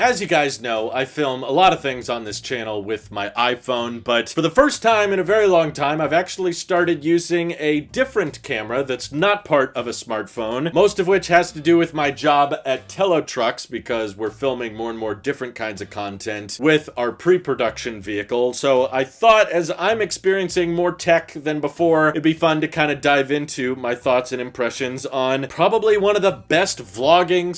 As you guys know, I film a lot of things on this channel with my iPhone, but for the first time in a very long time, I've actually started using a different camera that's not part of a smartphone, most of which has to do with my job at Tailosive because we're filming more and more different kinds of content with our pre-production vehicle. So I thought as I'm experiencing more tech than before, it'd be fun to kind of dive into my thoughts and impressions on probably one of the best vlogging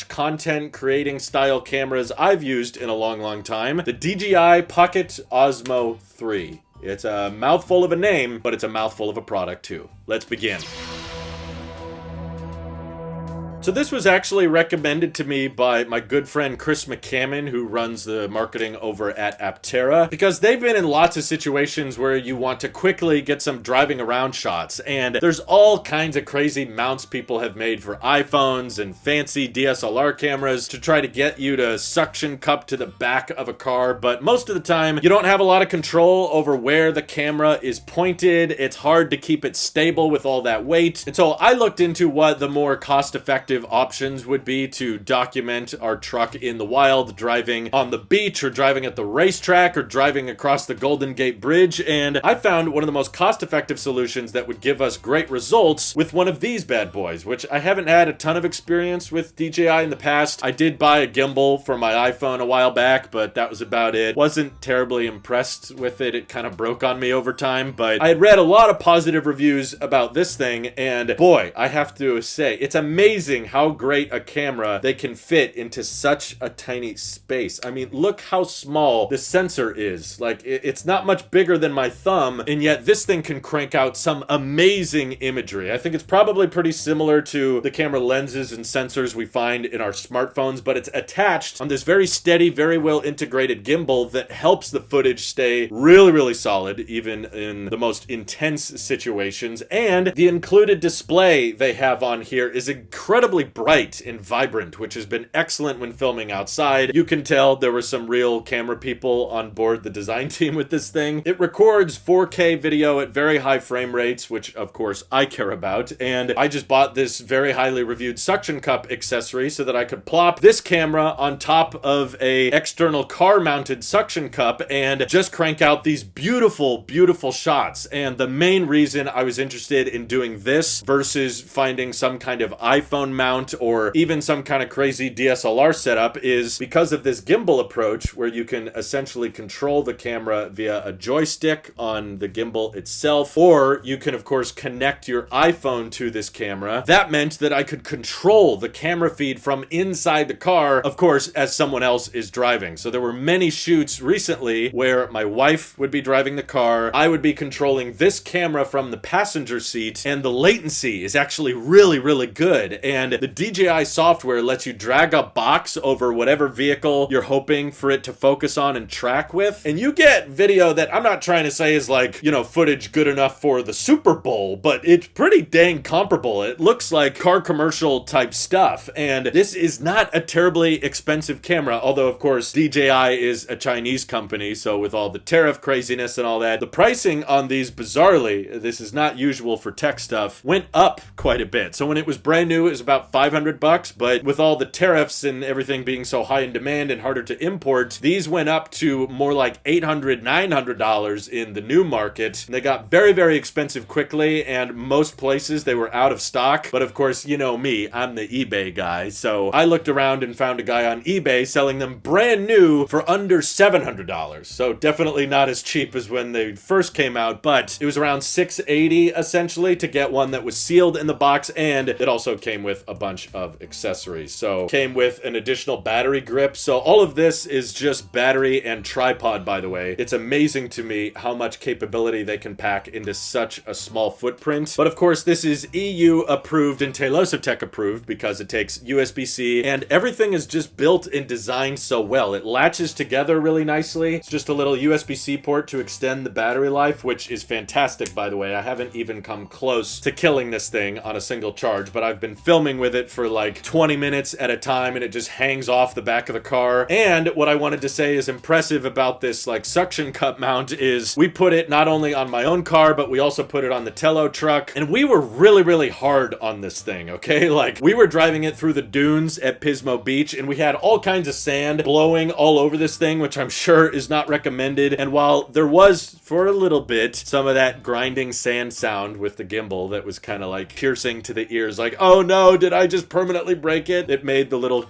/ content creating style cameras I've used in a long time, the DJI Pocket Osmo 3. It's a mouthful of a name, but it's a mouthful of a product too. Let's begin. So this was actually recommended to me by my good friend Chris McCammon, who runs the marketing over at Aterra, because they've been in lots of situations where you want to quickly get some driving around shots, and there's all kinds of crazy mounts people have made for iPhones and fancy DSLR cameras to try to get you to suction cup to the back of a car, but most of the time you don't have a lot of control over where the camera is pointed. It's hard to keep it stable with all that weight, and so I looked into what the more cost-effective options would be to document our truck in the wild, driving on the beach or driving at the racetrack or driving across the Golden Gate Bridge, and I found one of the most cost-effective solutions that would give us great results with one of these bad boys, which I haven't had a ton of experience with DJI in the past. I did buy a gimbal for my iPhone a while back, but that was about it. Wasn't terribly impressed with it. It kind of broke on me over time, but I had read a lot of positive reviews about this thing, and boy, I have to say, it's amazing how great a camera they can fit into such a tiny space. I mean, look how small the sensor is. Like, it's not much bigger than my thumb, and yet this thing can crank out some amazing imagery. I think it's probably pretty similar to the camera lenses and sensors we find in our smartphones, but it's attached on this very steady, very well integrated gimbal that helps the footage stay really solid, even in the most intense situations. And the included display they have on here is incredibly bright and vibrant, which has been excellent when filming outside. You can tell there were some real camera people on board the design team with this thing. It records 4K video at very high frame rates, which of course I care about, and I just bought this very highly reviewed suction cup accessory so that I could plop this camera on top of a external car mounted suction cup and just crank out these beautiful shots. And the main reason I was interested in doing this versus finding some kind of iPhone mount or even some kind of crazy DSLR setup is because of this gimbal approach, where you can essentially control the camera via a joystick on the gimbal itself, or you can of course connect your iPhone to this camera. That meant that I could control the camera feed from inside the car, of course, as someone else is driving. So there were many shoots recently where my wife would be driving the car, I would be controlling this camera from the passenger seat, and the latency is actually really good. And the DJI software lets you drag a box over whatever vehicle you're hoping for it to focus on and track with, and you get video that I'm not trying to say is like, you know, footage good enough for the Super Bowl, but it's pretty dang comparable. It looks like car commercial type stuff, and this is not a terribly expensive camera, although of course DJI is a Chinese company, so with all the tariff craziness and all that, the pricing on these, bizarrely, this is not usual for tech stuff, went up quite a bit. So when it was brand new, it was about $500, but with all the tariffs and everything being so high in demand and harder to import, these went up to more like $800, $900 in the new market. And they got very expensive quickly, and most places they were out of stock. But of course, you know me, I'm the eBay guy, so I looked around and found a guy on eBay selling them brand new for under $700. So definitely not as cheap as when they first came out, but it was around $680 essentially to get one that was sealed in the box, and it also came with a bunch of accessories. So came with an additional battery grip. So all of this is just battery and tripod, by the way. It's amazing to me how much capability they can pack into such a small footprint. But of course, this is EU approved and Tailosive Tech approved because it takes USB-C, and everything is just built and designed so well. It latches together really nicely. It's just a little USB-C port to extend the battery life, which is fantastic, by the way. I haven't even come close to killing this thing on a single charge, but I've been filming with it for like 20 minutes at a time, and it just hangs off the back of the car. And what I wanted to say is impressive about this like suction cup mount is we put it not only on my own car, but we also put it on the Tello truck, and we were really hard on this thing, okay? Like, we were driving it through the dunes at Pismo Beach, and we had all kinds of sand blowing all over this thing, which I'm sure is not recommended. And while there was, for a little bit, some of that grinding sand sound with the gimbal that was kind of like piercing to the ears, like, oh no, did I just permanently break it? It made the little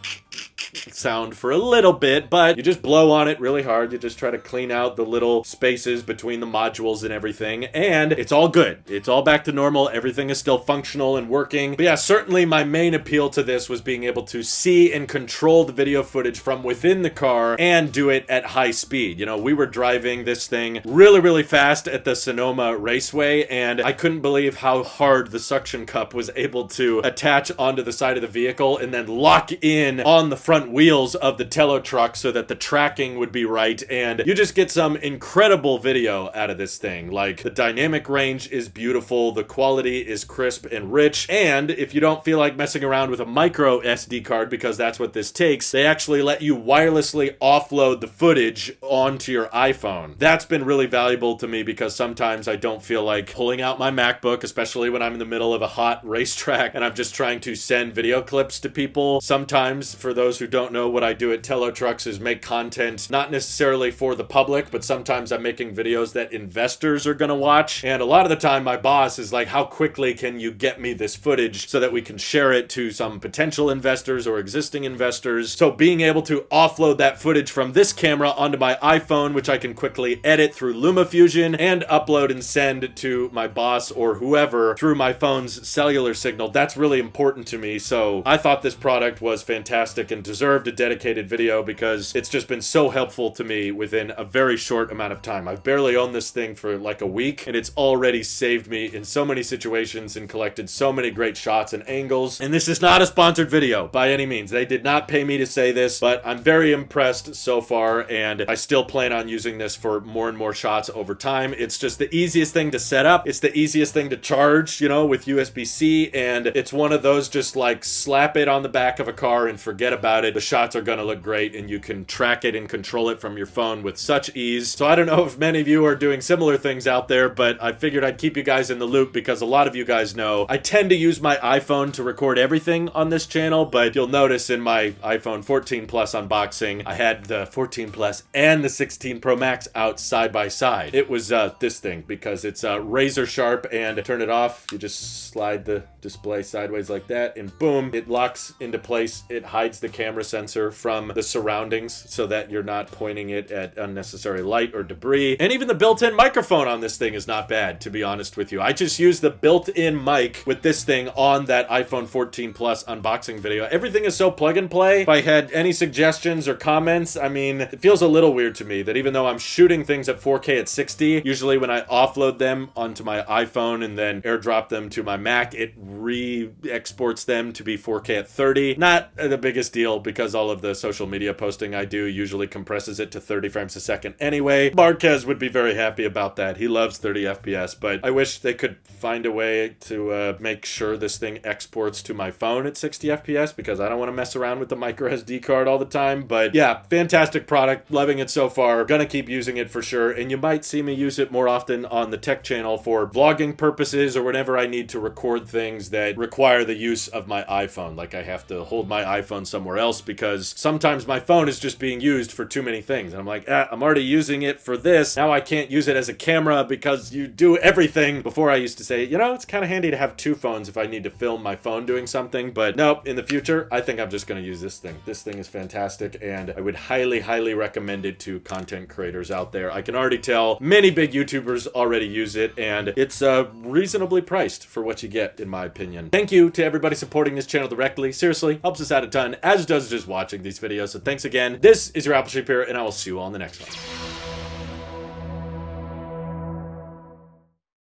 sound for a little bit, but you just blow on it really hard. You just try to clean out the little spaces between the modules and everything, and it's all good. It's all back to normal. Everything is still functional and working. But yeah, certainly my main appeal to this was being able to see and control the video footage from within the car and do it at high speed. You know, we were driving this thing really fast at the Sonoma Raceway, and I couldn't believe how hard the suction cup was able to attach onto the side of the vehicle and then lock in on the front wheels of the Tello truck so that the tracking would be right, and you just get some incredible video out of this thing. Like, the dynamic range is beautiful, the quality is crisp and rich, and if you don't feel like messing around with a micro SD card, because that's what this takes, they actually let you wirelessly offload the footage onto your iPhone. That's been really valuable to me because sometimes I don't feel like pulling out my MacBook, especially when I'm in the middle of a hot racetrack and I'm just trying to send video clips to people. Sometimes, for those who don't know, what I do at Tello Trucks is make content not necessarily for the public, but sometimes I'm making videos that investors are gonna watch. And a lot of the time my boss is like, how quickly can you get me this footage so that we can share it to some potential investors or existing investors? So being able to offload that footage from this camera onto my iPhone, which I can quickly edit through LumaFusion and upload and send to my boss or whoever through my phone's cellular signal, that's really important to me. So I thought this product was fantastic and deserved a dedicated video because it's just been so helpful to me within a very short amount of time. I've barely owned this thing for like a week, and it's already saved me in so many situations and collected so many great shots and angles. And this is not a sponsored video by any means. They did not pay me to say this, but I'm very impressed so far, and I still plan on using this for more and more shots over time. It's just the easiest thing to set up. It's the easiest thing to charge, you know, with USB-C, and it's one of those just like slap it on the back of a car and forget about it. The shots are gonna look great, and you can track it and control it from your phone with such ease. So I don't know if many of you are doing similar things out there, but I figured I'd keep you guys in the loop because a lot of you guys know I tend to use my iPhone to record everything on this channel, but you'll notice in my iPhone 14 Plus unboxing, I had the 14 Plus and the 16 Pro Max out side by side. It was this thing because it's razor sharp, and to turn it off, you just slide the display sideways like that, and boom, it locks into place. It hides the camera sensor from the surroundings so that you're not pointing it at unnecessary light or debris. And even the built-in microphone on this thing is not bad, to be honest with you. I just used the built-in mic with this thing on that iPhone 14 Plus unboxing video. Everything is so plug and play. If I had any suggestions or comments, I mean, it feels a little weird to me that even though I'm shooting things at 4K at 60, usually when I offload them onto my iPhone and then airdrop them to my Mac, it re-exports them to be 4K at 30. Not the biggest deal because all of the social media posting I do usually compresses it to 30 frames a second anyway. Marquez would be very happy about that. He loves 30 FPS, but I wish they could find a way to make sure this thing exports to my phone at 60 FPS because I don't want to mess around with the micro SD card all the time. But yeah, fantastic product. Loving it so far. Gonna keep using it for sure, and you might see me use it more often on the tech channel for vlogging purposes or whenever I need to record things that require the use of my iPhone. Like I have to hold my iPhone somewhere else because sometimes my phone is just being used for too many things. And I'm like, I'm already using it for this. Now I can't use it as a camera because you do everything. Before I used to say, you know, it's kind of handy to have two phones if I need to film my phone doing something. But nope, in the future, I think I'm just going to use this thing. This thing is fantastic, and I would highly recommend it to content creators out there. I can already tell many big YouTubers already use it, and it's reasonably priced for what you get, in my opinion. Thank you to everybody supporting this channel directly. Seriously, helps us out a ton, as does just watching these videos. So thanks again. This is your Apple Sheep here, and I will see you all in the next one.